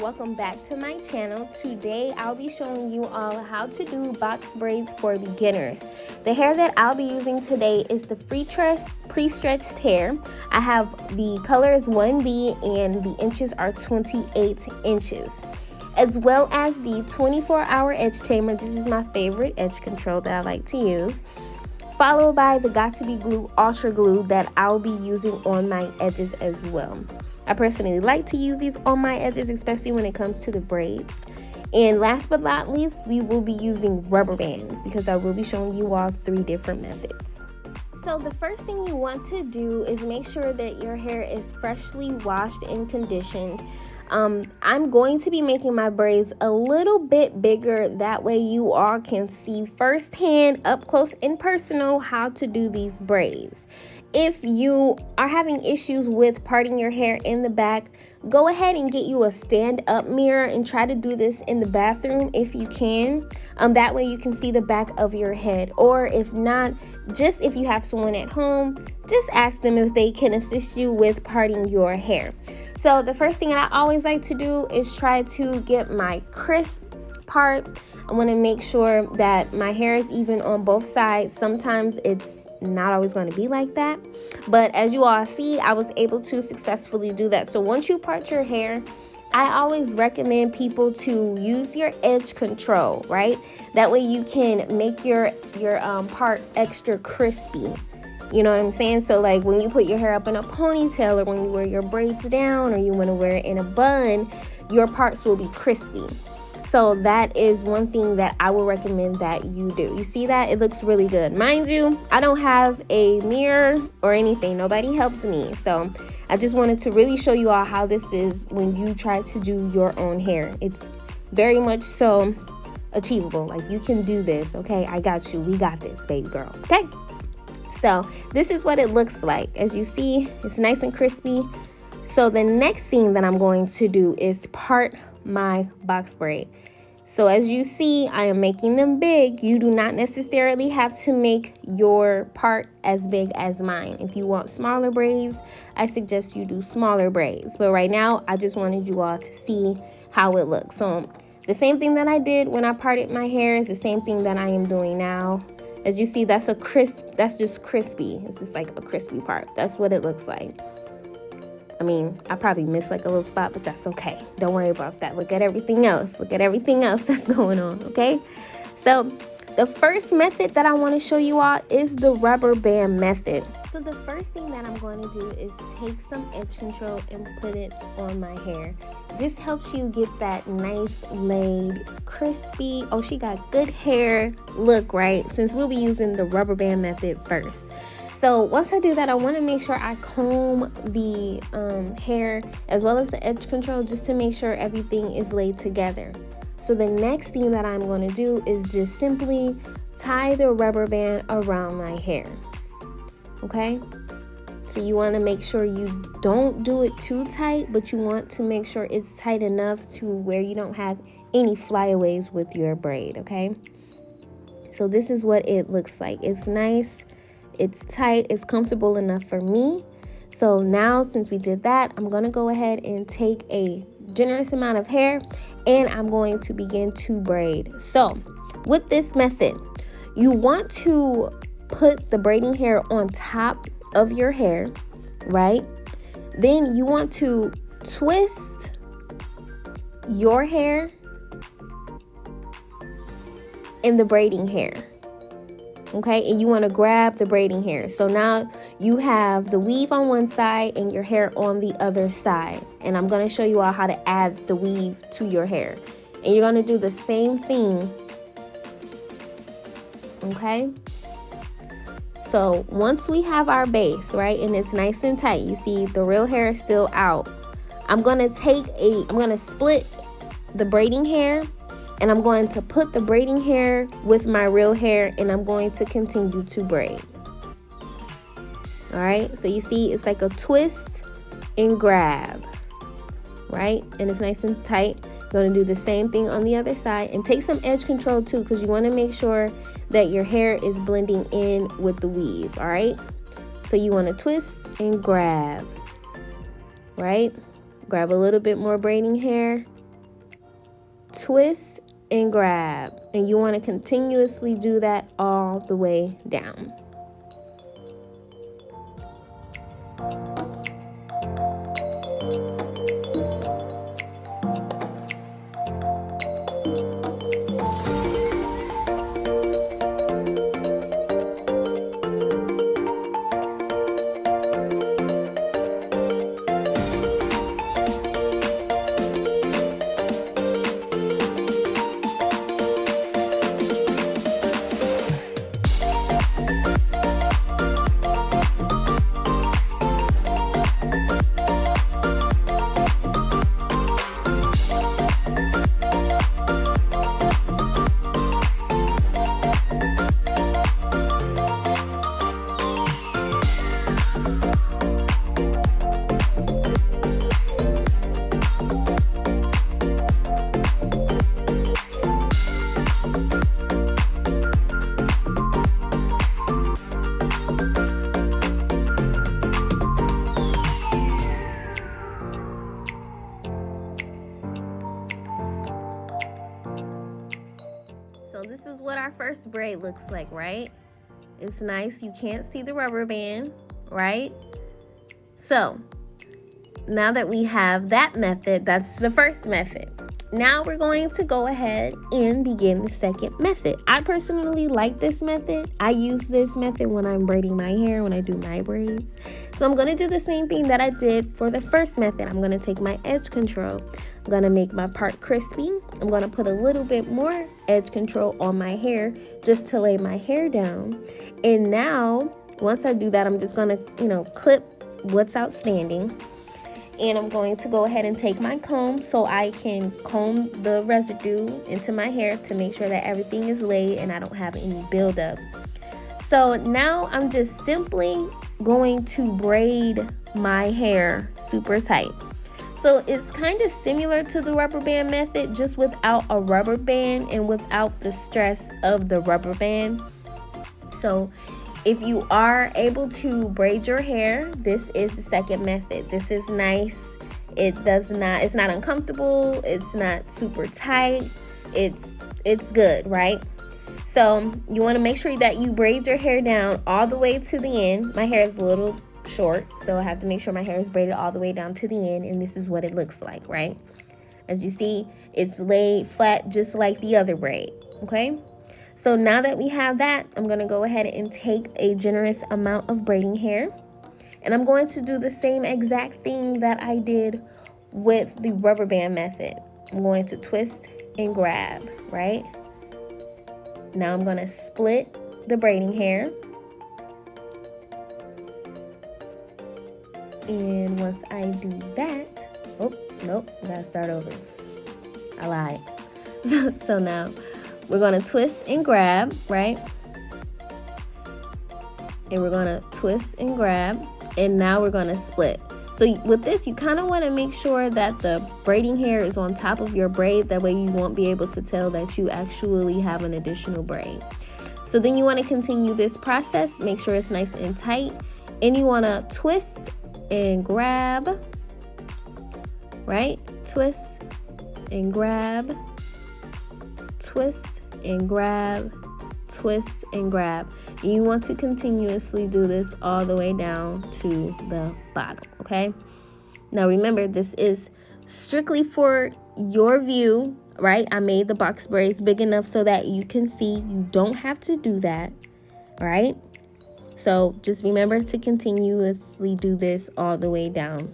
welcome back to my channel. Today I'll be showing you all how to do box braids for beginners. The hair that I'll be using today is the Freetress pre-stretched hair. I have the color is 1B and the inches are 28 inches, as well as the 24-hour edge tamer. This is my favorite edge control that I like to use, followed by the Got2b Glue Ultra Glue that I'll be using on my edges as well. I personally like to use these on my edges, especially when it comes to the braids. And last but not least, we will be using rubber bands because I will be showing you all 3 different methods. So the first thing you want to do is make sure that your hair is freshly washed and conditioned. I'm going to be making my braids a little bit bigger, that way you all can see firsthand, up close and personal, how to do these braids. If you are having issues with parting your hair in the back, go ahead and get you a stand-up mirror and try to do this in the bathroom if you can. That way you can see the back of your head. Or if not, just if you have someone at home, just ask them if they can assist you with parting your hair. So the first thing that I always like to do is try to get my crisp part. I want to make sure that my hair is even on both sides. Sometimes it's not always going to be like that, but as you all see, I was able to successfully do that. So once you part your hair, I always recommend people to use your edge control, right? That way you can make your part extra crispy. You know what I'm saying? So like when you put your hair up in a ponytail, or when you wear your braids down, or you want to wear it in a bun, your parts will be crispy. So that is one thing that I would recommend that you do. You see that? It looks really good. Mind you, I don't have a mirror or anything. Nobody helped me. So I just wanted to really show you all how this is when you try to do your own hair. It's very much so achievable. Like, you can do this, okay? I got you. We got this, baby girl, okay? So this is what it looks like. As you see, it's nice and crispy. So the next thing that I'm going to do is part my box braid. So as you see, I am making them big. You do not necessarily have to make your part as big as mine. If you want smaller braids, I suggest you do smaller braids. But right now, I just wanted you all to see how it looks. So the same thing that I did when I parted my hair is the same thing that I am doing now. As you see, that's just crispy. It's just like a crispy part. That's what it looks like. I mean, I probably missed like a little spot, but that's okay. Don't worry about that. Look at everything else. Look at everything else that's going on, okay? So the first method that I want to show you all is the rubber band method. So the first thing that I'm going to do is take some edge control and put it on my hair. This helps you get that nice laid, crispy, oh, she got good hair look, right? Since we'll be using the rubber band method first. So once I do that, I want to make sure I comb the hair as well as the edge control, just to make sure everything is laid together. So the next thing that I'm going to do is just simply tie the rubber band around my hair. Okay? So you want to make sure you don't do it too tight, but you want to make sure it's tight enough to where you don't have any flyaways with your braid, okay? So this is what it looks like. It's nice. It's tight, it's comfortable enough for me. So now, since we did that, I'm gonna go ahead and take a generous amount of hair and I'm going to begin to braid. So with this method, you want to put the braiding hair on top of your hair, right? Then you want to twist your hair in the braiding hair. Okay, and you want to grab the braiding hair. So now you have the weave on one side and your hair on the other side. And I'm going to show you all how to add the weave to your hair. And you're going to do the same thing. Okay. So once we have our base, right, and it's nice and tight, you see the real hair is still out. I'm going to split the braiding hair. And I'm going to put the braiding hair with my real hair, and I'm going to continue to braid. All right, so you see it's like a twist and grab, right? And it's nice and tight. Going to do the same thing on the other side, and take some edge control too, because you want to make sure that your hair is blending in with the weave, all right? So you want to twist and grab, right? Grab a little bit more braiding hair twist and grab, and you want to continuously do that all the way down. So this is what our first braid looks like, right? It's nice. You can't see the rubber band, right? So now that we have that method, that's the first method. Now we're going to go ahead and begin the second method. I personally like this method. I use this method when I'm braiding my hair, when I do my braids. So I'm going to do the same thing that I did for the first method. I'm going to take my edge control. I'm going to make my part crispy. I'm going to put a little bit more edge control on my hair just to lay my hair down. And now, once I do that, I'm just going to, clip what's outstanding. And I'm going to go ahead and take my comb so I can comb the residue into my hair to make sure that everything is laid and I don't have any buildup. So now I'm just simply going to braid my hair super tight. So it's kind of similar to the rubber band method, just without a rubber band and without the stress of the rubber band. So if you are able to braid your hair, this is the second method. This is nice. It's not uncomfortable. It's not super tight. It's good, right? So you want to make sure that you braid your hair down all the way to the end. My hair is a little short, so I have to make sure my hair is braided all the way down to the end, and this is what it looks like, right? As you see, it's laid flat just like the other braid, okay? So now that we have that, I'm going to go ahead and take a generous amount of braiding hair. And I'm going to do the same exact thing that I did with the rubber band method. I'm going to twist and grab, right? Now I'm going to split the braiding hair. And once I do that, oh, nope, I gotta start over. I lied. So now we're going to twist and grab, right? And we're going to twist and grab. And now we're going to split. So with this, you kind of want to make sure that the braiding hair is on top of your braid. That way you won't be able to tell that you actually have an additional braid. So then you want to continue this process. Make sure it's nice and tight. And you want to twist and grab, right? Twist and grab. Twist and grab, twist and grab. You want to continuously do this all the way down to the bottom, okay? Now remember, this is strictly for your view, right? I made the box braids big enough so that you can see. You don't have to do that, right? So just remember to continuously do this all the way down.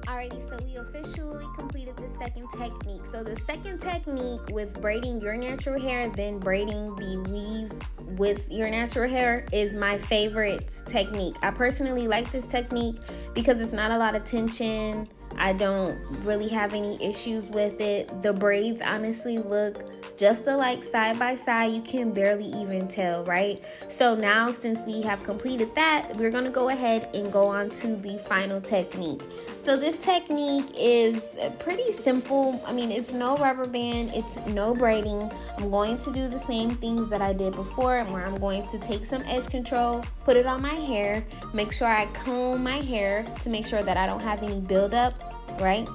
Alrighty, so we officially completed the second technique. So the second technique with braiding your natural hair, then braiding the weave with your natural hair is my favorite technique. I personally like this technique because it's not a lot of tension. I don't really have any issues with it. The braids honestly look just alike side by side. You can barely even tell, right? So now, since we have completed that, we're gonna go ahead and go on to the final technique. So this technique is pretty simple. I mean, it's no rubber band, it's no braiding. I'm going to do the same things that I did before, where I'm going to take some edge control, put it on my hair, make sure I comb my hair to make sure that I don't have any buildup, right?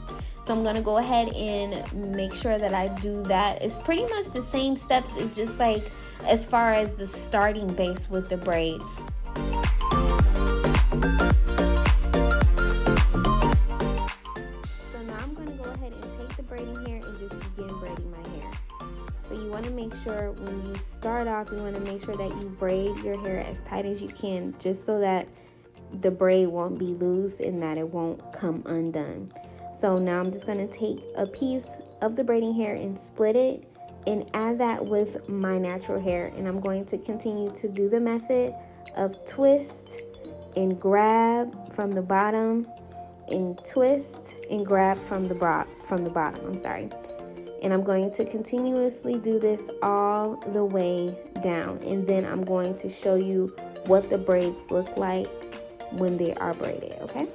So I'm going to go ahead and make sure that I do that. It's pretty much the same steps. It's just like as far as the starting base with the braid. So now I'm going to go ahead and take the braiding hair and just begin braiding my hair. So you want to make sure when you start off, you want to make sure that you braid your hair as tight as you can, just so that the braid won't be loose and that it won't come undone. So now I'm just going to take a piece of the braiding hair and split it and add that with my natural hair, and I'm going to continue to do the method of twist and grab from the bottom and twist and grab from the bottom. I'm sorry. And I'm going to continuously do this all the way down, and then I'm going to show you what the braids look like when they are braided, okay?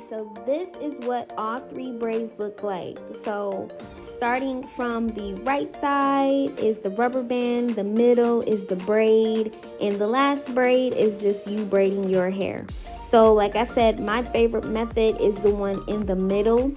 So this is what all three braids look like. So starting from the right side is the rubber band, the middle is the braid, and the last braid is just you braiding your hair. So like I said, my favorite method is the one in the middle.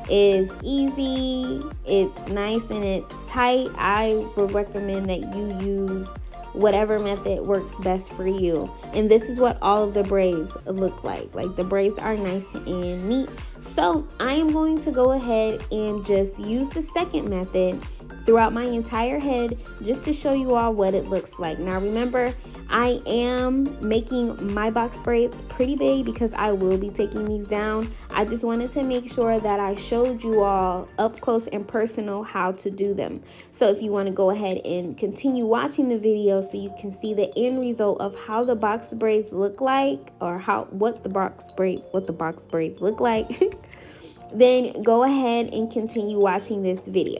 It's easy, it's nice, and it's tight. I would recommend that you use whatever method works best for you. And this is what all of the braids look like. Like, the braids are nice and neat. So I am going to go ahead and just use the second method throughout my entire head just to show you all what it looks like. Now remember, I am making my box braids pretty big because I will be taking these down. I just wanted to make sure that I showed you all up close and personal how to do them. So if you want to go ahead and continue watching the video so you can see the end result of how the box braids look like, or what the box braids look like, then go ahead and continue watching this video.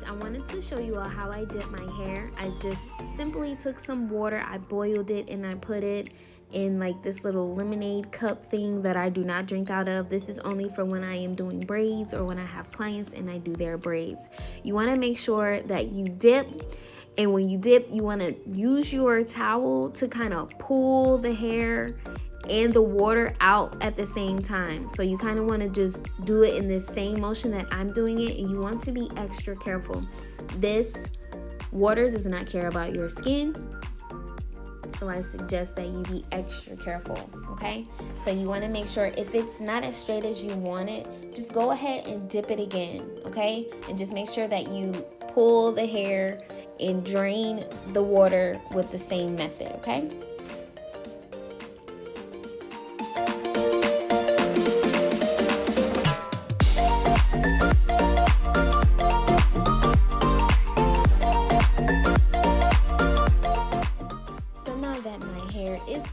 I wanted to show you all how I did my hair. I just simply took some water, I boiled it, and I put it in like this little lemonade cup thing that I do not drink out of. This is only for when I am doing braids or when I have clients and I do their braids. You want to make sure that you dip, and when you dip, you want to use your towel to kind of pull the hair and the water out at the same time. So you kind of want to just do it in the same motion that I'm doing it, and you want to be extra careful. This water does not care about your skin, so I suggest that you be extra careful, okay? So you want to make sure if it's not as straight as you want it, just go ahead and dip it again, okay? And just make sure that you pull the hair and drain the water with the same method, okay?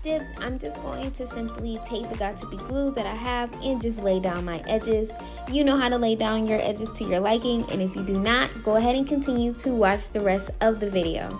Dipped, I'm just going to simply take the Got2b glue that I have and just lay down my edges. You know how to lay down your edges to your liking, and if you do not, go ahead and continue to watch the rest of the video.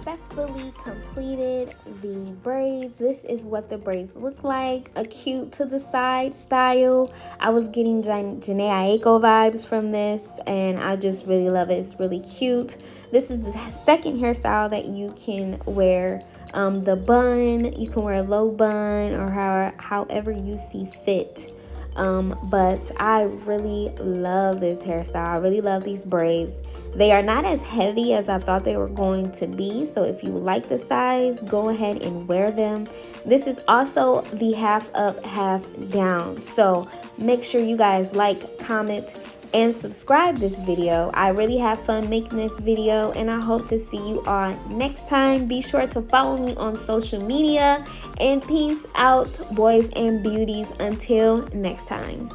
Successfully completed the braids. This is what the braids look like, a cute to the side style. I was getting Janae Aiko vibes from this, and I just really love it. It's really cute. This is the second hairstyle that you can wear. The bun, you can wear a low bun or however you see fit. But I really love this hairstyle. I really love these braids. They are not as heavy as I thought they were going to be, so if you like the size, go ahead and wear them. This is also the half up, half down, so make sure you guys like, comment, and subscribe this video. I really have fun making this video, and I hope to see you all next time. Be sure to follow me on social media, and peace out, boys and beauties. Until next time.